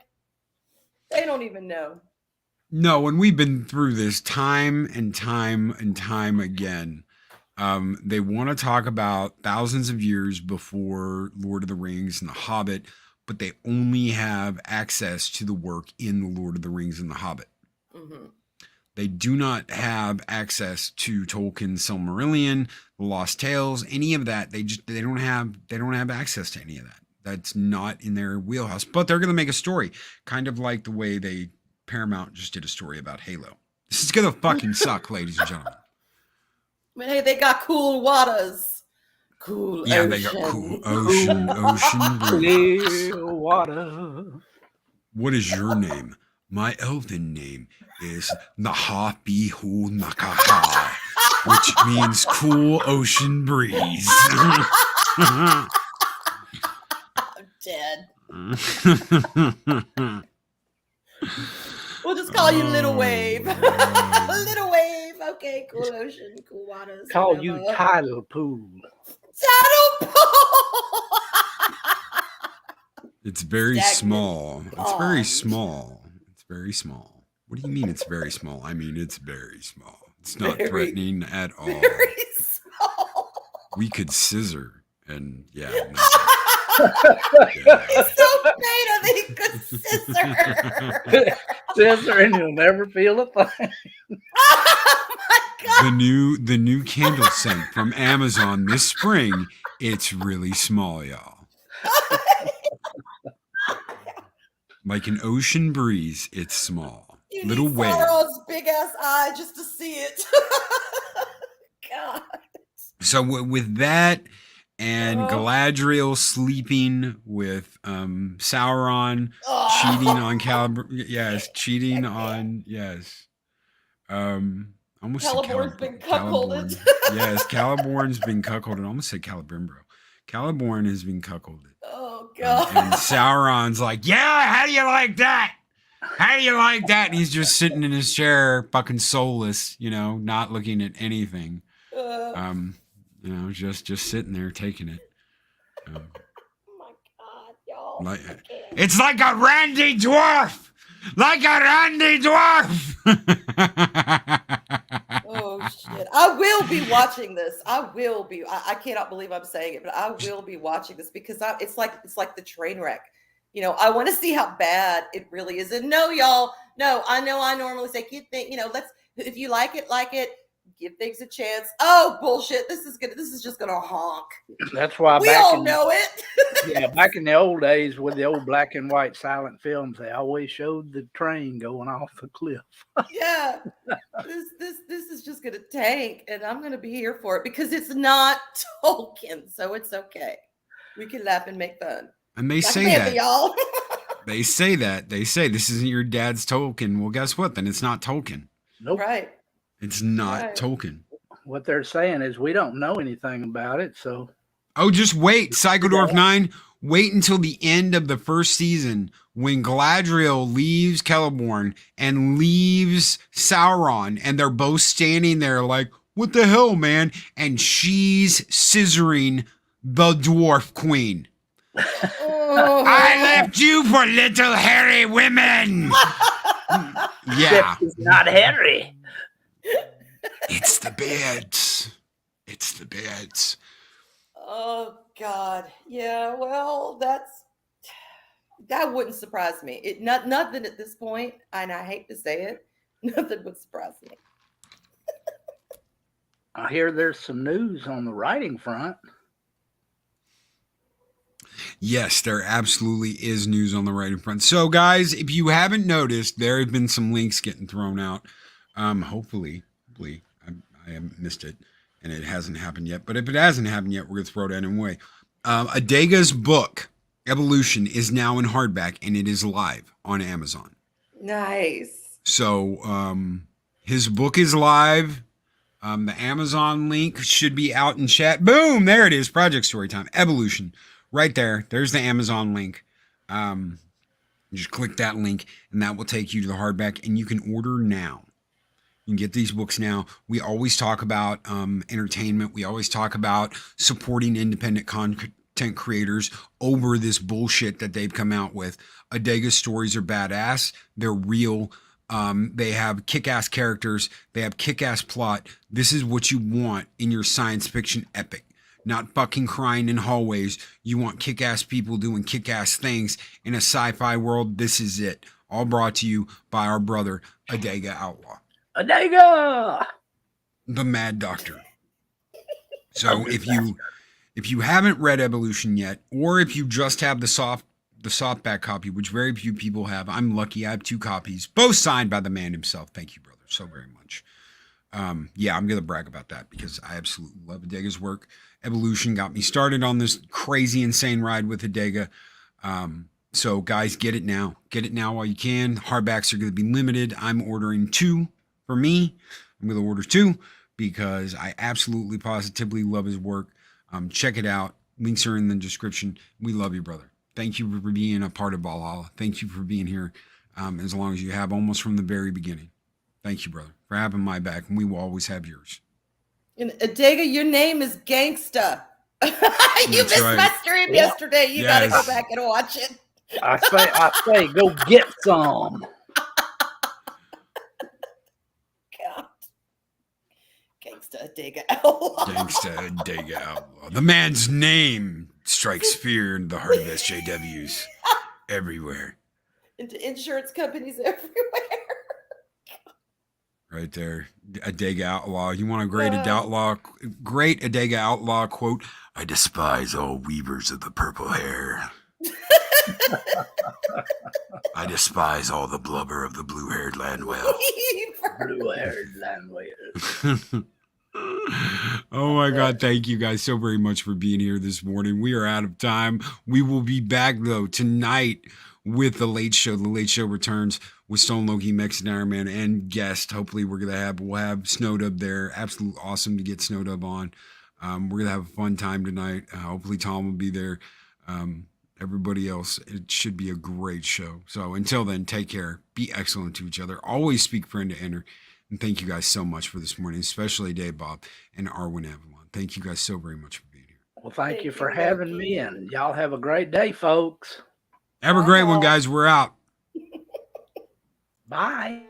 They don't even know. No, and we've been through this time and time and time again. They want to talk about thousands of years before Lord of the Rings and The Hobbit, but they only have access to the work in The Lord of the Rings and The Hobbit. Mm-hmm. They do not have access to Tolkien's Silmarillion, The Lost Tales, any of that. They don't have access to any of that. That's not in their wheelhouse. But they're going to make a story, kind of like the way Paramount just did a story about Halo. This is going to fucking suck, ladies and gentlemen. I mean, hey, they got cool waters. Cool Yeah, ocean. they got cool ocean breeze. Clear water. What is your name? My elven name is Nahapihu Nakaha, which means cool ocean breeze. I'm dead. We'll just call you Little Wave. Little Wave. Okay, cool ocean, cool waters. Call whatever. you tidal pool. Tidal pool. It's very Stagnant small. It's very pond. small. It's very small. What do you mean it's very small? I mean, it's very small. It's not Very, threatening at all. Very small. We could scissor and yeah. No. He's so beta that he could scissor. Scissor and you'll never feel a thing. Oh my god. The new candle scent from Amazon this spring. It's really small, y'all. Like an ocean breeze, it's small. You Little need wave. Sauron's big ass eye just to see it. God. So with that and Galadriel sleeping with Sauron, cheating on cheating on almost said Celeborn's been cuckolded. Yes, Celeborn's been cuckolded. I almost said Celebrimbro. Celeborn has been cuckolded. Oh god. And Sauron's like, yeah, how do you like that? How do you like that? And he's just sitting in his chair, fucking soulless, not looking at anything. Just sitting there taking it. Oh my god, y'all. It's like a randy dwarf! Like a randy dwarf! Oh shit. I will be watching this. I cannot believe I'm saying it, but I will be watching this because it's like the train wreck. I want to see how bad it really is. And no, y'all, no, I know I normally say, if you like it, give things a chance. Oh, bullshit. This is just gonna honk. That's why we all know it. Yeah, back in the old days with the old black and white silent films, they always showed the train going off the cliff. Yeah. This is just gonna tank, and I'm gonna be here for it because it's not Tolkien, so it's okay. We can laugh and make fun. And they say that. Y'all. They say that. They say this isn't your dad's Tolkien. Well, guess what? Then it's not Tolkien. Nope. Right. It's not Tolkien. What they're saying is we don't know anything about it, so. Oh, just wait. Psychodorf 9. Wait until the end of the first season when Galadriel leaves Celeborn and leaves Sauron, and they're both standing there like, what the hell, man? And she's scissoring the dwarf queen. I left you for little hairy women. Yeah. It's not Harry. It's the beds. It's the beds. Oh God. Yeah, well, that wouldn't surprise me. Nothing at this point, and I hate to say it, nothing would surprise me. I hear there's some news on the writing front. Yes, there absolutely is news on the writing front. So, guys, if you haven't noticed, there have been some links getting thrown out. Hopefully, I haven't missed it, and it hasn't happened yet. But if it hasn't happened yet, we're going to throw it out anyway. Adega's book, Evolution, is now in hardback, and it is live on Amazon. Nice. So, his book is live. The Amazon link should be out in chat. Boom! There it is. Project Storytime. Evolution. Right there. There's the Amazon link. You just click that link, and that will take you to the hardback, and you can order now. You can get these books now. We always talk about entertainment. We always talk about supporting independent content creators over this bullshit that they've come out with. Adega's stories are badass. They're real. They have kick-ass characters. They have kick-ass plot. This is what you want in your science fiction epic. Not fucking crying in hallways. You want kick-ass people doing kick-ass things in a sci-fi world. This is it. All brought to you by our brother, Adega Outlaw. Adega! The Mad Doctor. So if you haven't read Evolution yet, or if you just have the softback copy, which very few people have, I'm lucky. I have 2 copies, both signed by the man himself. Thank you, brother, so very much. I'm going to brag about that because I absolutely love Adega's work. Evolution got me started on this crazy, insane ride with Adega. So guys, get it now. Get it now while you can. Hardbacks are going to be limited. I'm ordering 2 for me. I'm going to order 2 because I absolutely positively love his work. Check it out. Links are in the description. We love you, brother. Thank you for being a part of Valhalla. Thank you for being here as long as you have, almost from the very beginning. Thank you, brother, for having my back, and we will always have yours. And Adega, your name is Gangsta. You That's missed right. my stream yesterday. You got to Yes. go back and watch it. I say, go get some. God. Gangsta Adega Outlaw. Gangsta Adega Outlaw. The man's name strikes fear in the heart of SJWs everywhere. Into insurance companies everywhere. Right there. Adega Outlaw. You want a great Adega Outlaw quote? I despise all weavers of the purple hair. I despise all the blubber of the blue-haired land whale. Blue-haired land whale. Oh my God. Thank you guys so very much for being here this morning. We are out of time. We will be back though tonight with the Late Show. The Late Show returns with Stone Loki, Mexican Iron Man, and guest. Hopefully we'll have Snowdub there. Absolutely awesome to get Snowdub on. We're gonna have a fun time tonight. Hopefully Tom will be there. Everybody else, it should be a great show. So until then, take care. Be excellent to each other. Always speak friend to enter. And thank you guys so much for this morning, especially Dave Bob and Arwyn Avalon. Thank you guys so very much for being here. Well, thank you for having me, and y'all have a great day, folks. Have a great one, guys. We're out. Bye.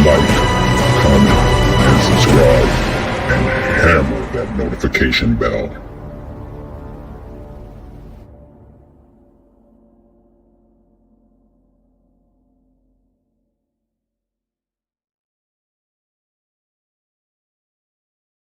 like, comment, and subscribe, and hammer that notification bell.